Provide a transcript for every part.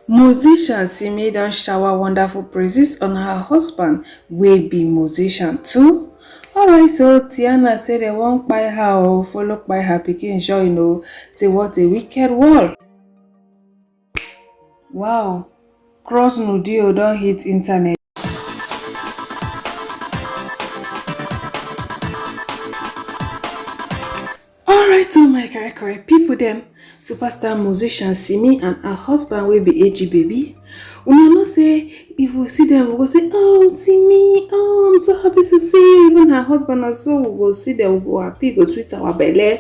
Musician Simi don shower wonderful praises on her husband wey be musician too. Alright, so Tiana say they wan kpai her o, follow kpai her pikin join o. Say what a wicked world. Wow, cross nudio don hit internet. Alright, so my correct people them, superstar musician Simi and her husband will be AG baby. Una know say if we see them, we go say, oh Simi, oh I'm so happy to see you. Even her husband also we go see them, we go happy, go sweet our belly.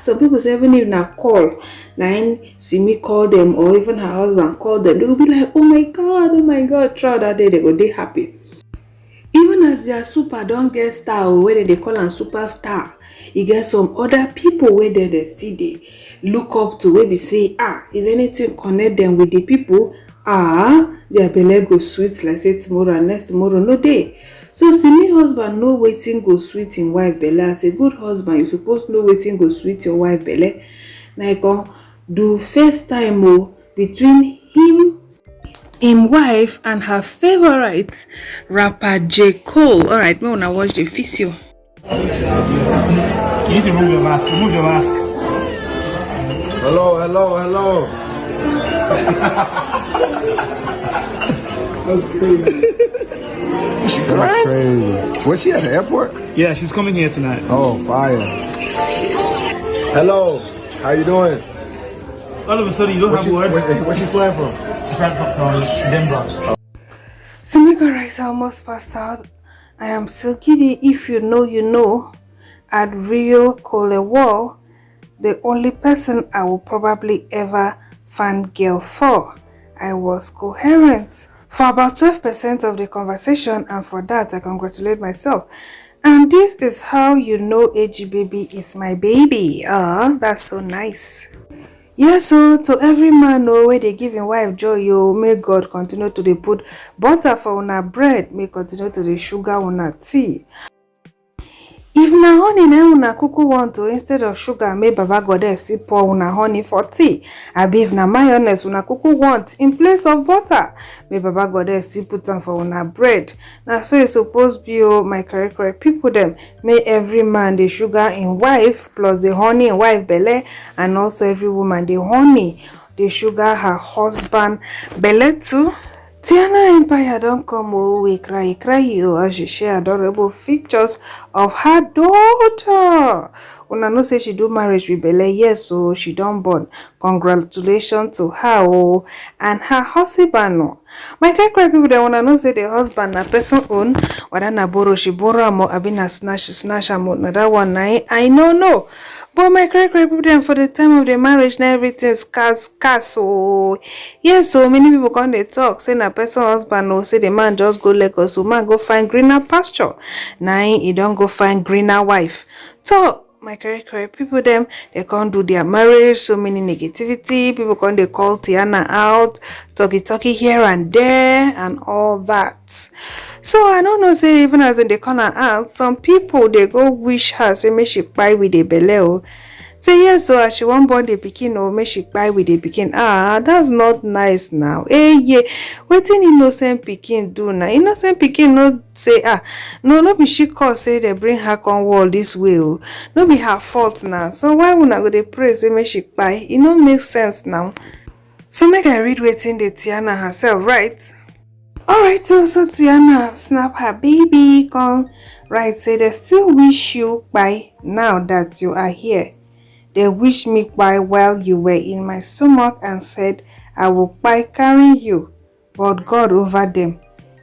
Some people say even if na call, nine Simi call them or even her husband call them, they will be like, oh my god, throughout that day they go dey happy. Even as their super don't get star or whether they call am superstar, e get some other people where they see they look up to, where we say if anything connect them with the people, their belle go sweet like say tomorrow and next tomorrow no day. So Simi husband know waiting go sweet in wife belle. As a good husband, you suppose know waiting go sweet your wife belle. Like do first time between him wife and her favorite rapper J. Cole. Alright, me wanna watch the video. You need to remove your mask. Remove your mask. Hello. That's crazy. That's crazy. Was she at the airport? Yeah, she's coming here tonight. Oh, fire. Hello. How you doing? All of a sudden, you don't have words. Where's she flying from? She's flying from Denver. Simi Rice almost passed out. I am still giddy. If you know, you know. At Rio Colewall, the only person I will probably ever fangirl for. I was coherent for about 12% of the conversation, and for that I congratulate myself. And this is how you know AG baby is my baby. That's so nice. Yes, so to every man where they give him wife joy, may God continue to dey put butter for una bread, may continue to dey sugar una tea. If na honey na una kuku want to, instead of sugar, may Baba Goddess still pour una honey for tea. Abi if na mayonnaise una kuku want, in place of butter, may Baba Goddess still put am for una bread. Now so it's supposed be my correct people them. May every man the sugar in wife plus the honey in wife belly, and also every woman the honey, the sugar her husband belly too. Tiana Empire don't come we cry as she share adorable pictures of her daughter. Una know say she do marriage with Belle, yes, so she don't born. Congratulations to her and her husband. My cry people they wanna know say the husband na person own, whether na borrow she borrow am or abi na snatch am. Na that one I no. But my cry people them for the time of the marriage na everything scarce. So yes, so many people come they talk say na person husband or say the man just go Lagos, so man go find greener pasture. Now he don't go find greener wife. So my correct people them they can't do their marriage, so many negativity, people can't they call Tiana out, talky here and there and all that. So I don't know, say even as in the corner out, some people they go wish her say may she buy with the beleo. Say yes, so as she won't born the pikin or may she buy with the pikin. That's not nice now. Yeah. Waiting innocent pikin do now. Innocent pikin no say no be she cause say they bring her on wall this way. No be her fault now. So why would I go they pray say may she buy? It no make sense now. So make I read waiting the Tiana herself, right? Alright, so Tiana snap her baby come right, say they still wish you bye now that you are here. They wished me by while you were in my stomach and said, I will by carrying you, but God over them.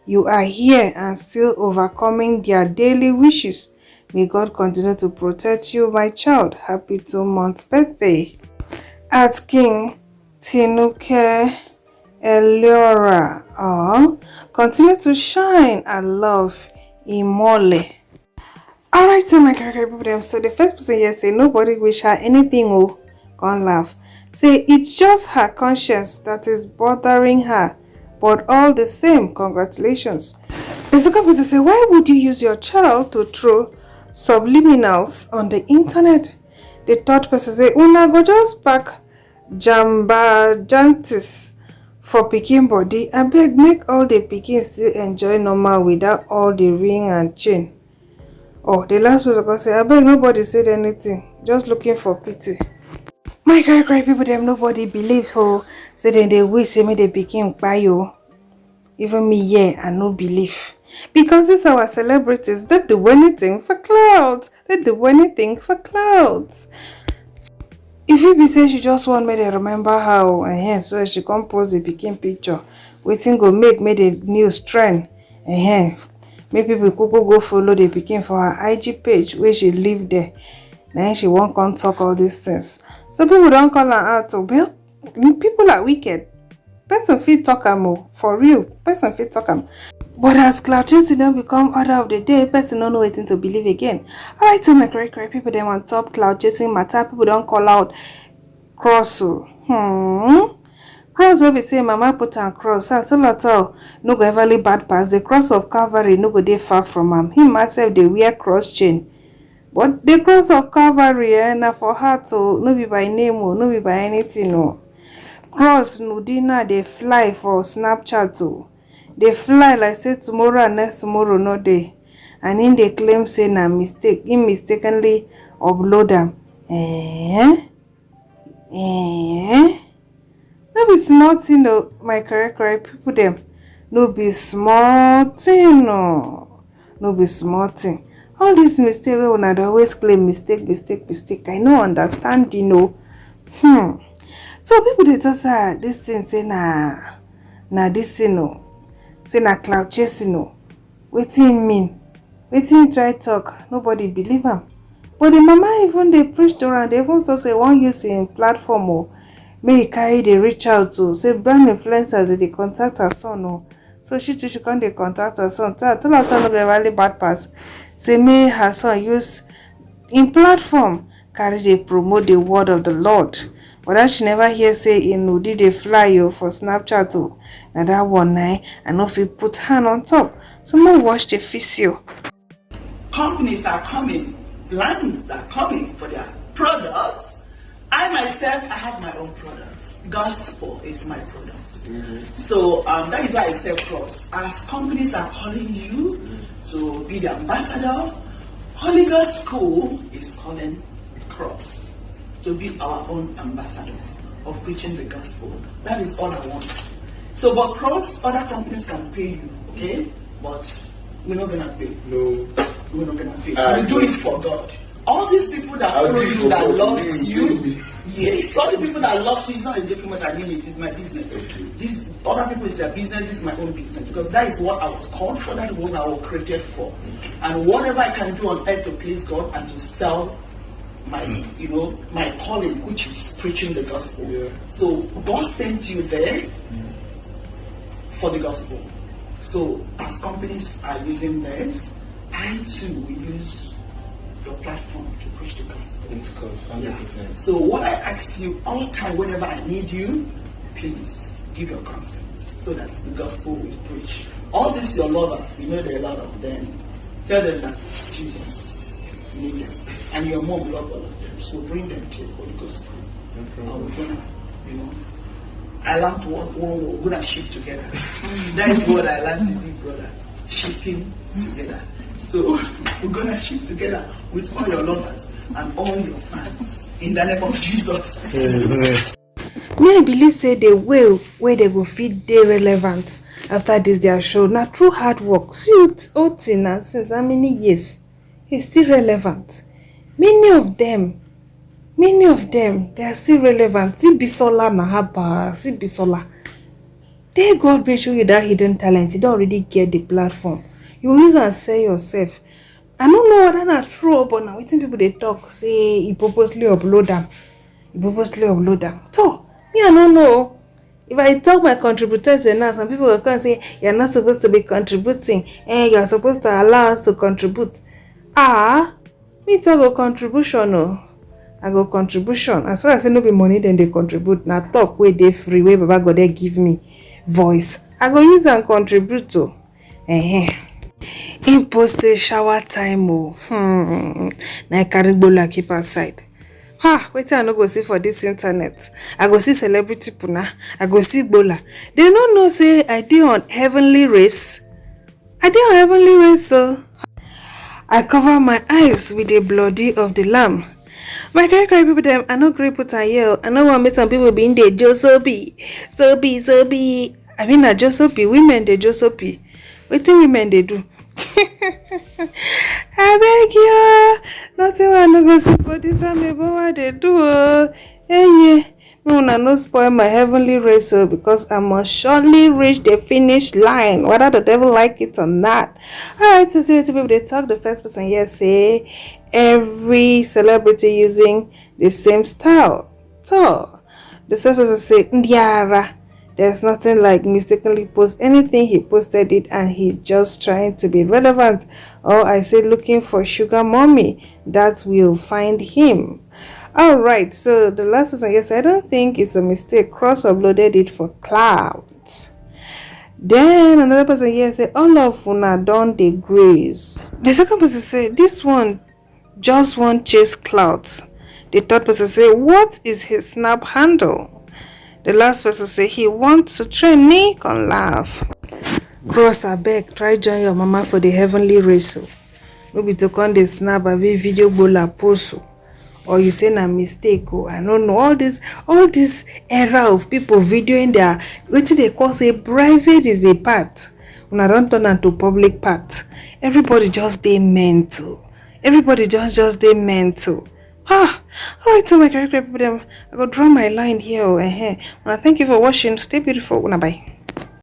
You are here and still overcoming their daily wishes. May God continue to protect you, my child. Happy 2-month birthday. At King Tinuke Eliora. Continue to shine and love Imole. Alright, so my character people them. So the first person here say nobody wish her anything. Gone laugh. Say it's just her conscience that is bothering her. But all the same, congratulations. The second person say, why would you use your child to throw subliminals on the internet? The third person say, una go just pack Jamba Jantis for pikin body. Abeg make all the pikin still enjoy normal without all the ring and chain. Oh, the last person go say, abeg nobody said anything, just looking for pity. My cry people them nobody believe, so say then they wish say me they pikin kpai o. Even me here I no believe. Because these our celebrities, they do anything for clouds. They do anything for clouds. If you be say she just want me to remember how, so she come post the pikin picture, waiting go make me the news trend. Make people go follow the pikin for her IG page where she live there. Then she won't come talk all these things. So people don't call her out. So people are wicked. Person fit talk am for real. Person fit talk am. But as cloud chasing don't become order of the day, person don't know waiting to believe again. Alright, so my correct people them on top cloud chasing matter, people don't call out cross. Cross will be say mama put on cross. So no go everly bad pass. The cross of Calvary no go dey far from him myself they wear cross chain. But the cross of Calvary na for heart no be by name no be by anything no. Cross Nudina they fly for Snapchat they fly like say tomorrow and next tomorrow no day. And in they claim say na mistake. He mistakenly upload them. No be small thing no, my correct people them. No be small thing no. No be small thing. All this mistake we una dey always claim mistake. I no understand, you know. So people they just say this thing say na this thing no. Say na cloud chasing no. Wetin mean? Wetin try talk? Nobody believe him. But the mama even they preached around. They even so say one use in platform may carry they reach out to say brand influencers they contact her son so she too she can't they contact her son. Tell her no get really bad pass. Say may her son use in platform carry they promote the word of the Lord. But that she never hear say in Nudi they fly you for Snapchat now that one night and if you put hand on top. So now watch the physio. Companies are coming, brands are coming for their products. I myself, I have my own products. Gospel is my product. So that is why I sell Cross. As companies are calling you to be the ambassador, Holy Ghost School is calling Cross to be our own ambassador of preaching the gospel. That is all I want. So, but Cross, other companies can pay you, okay? But we're not gonna pay. No, we're not gonna pay. We do it for God. All these people that follow you, that loves you, yes, all the people that loves you, it's not a document I mean, it is my business. Okay. These other people is their business, this is my own business. Because that is what I was called for, that is what I was created for. Okay. And whatever I can do on earth to please God and to sell my, my calling, which is preaching the gospel. Yeah. So God sent you there for the gospel. So as companies are using this, I too will use your platform to preach the gospel. Of course, 100%. Yeah. So what I ask you all the time, whenever I need you, please give your consent so that the gospel will preach. All these your lovers, there are a lot of them. Tell them that Jesus need them, and your mom love all of them. So bring them to the Holy Ghost. I learned we're gonna ship together. That is what I learned to do, brother. Shipping together. So we're gonna ship together with all your lovers and all your fans in the name of Jesus. Me I believe say the way where they go fit dey relevant after this their show na through hard work. See Otina since how many years? He's still relevant. Many of them, they are still relevant. See Bisola Nahaba, see Bisola. There God may show you that hidden talent. You don't already get the platform. You use and sell yourself. I don't know whether that's true, but now waiting people they talk, say you purposely upload them. So, me I don't know. If I talk my contributors now, some people will come and say, you're not supposed to be contributing. You're supposed to allow us to contribute. Me talk go contribution, no. I go contribution. As far as I say no be money, then they contribute. Now talk where they free, where Baba God they give me voice. I go use and contribute to. In post shower time. Na Karigbola keep aside. Ha, wait till I no go see for this internet. I go see celebrity puna. I go see Bola. They no know say I did on heavenly race. I did on heavenly race, so I cover my eyes with the bloody of the lamb. My cry people them I no gree put on here. I know want make some people be in there Josopi. Sobi. I mean na Josopi. Women they Josopi. What do women they do? I beg you. Nothing I no go see for this time about what they do. Hey, me una no spoil my heavenly race because I must surely reach the finish line, whether the devil like it or not. Alright, so see people they talk the first person here say every celebrity using the same style. So the second person say Ndiara. There's nothing like mistakenly post anything. He posted it and he just trying to be relevant. Or I say looking for sugar mommy that will find him. Alright, so the last person, yes, I don't think it's a mistake. Cross uploaded it for clouds. Then another person here say all of una don dey grace. The second person say this one just want chase clouds. The third person say what is his snap handle? The last person say he wants to train me con laugh. Cross abeg, try join your mama for the heavenly race. No be to come dey snap a video bola post. Or you say na mistake. I don't know all this era of people videoing their wetin they call say private is a part. When I don't turn into public part. Everybody just dey mental. Everybody just dey mental. Alright, so my correct people them I go draw my line here. Thank you for watching. Stay beautiful. Bye.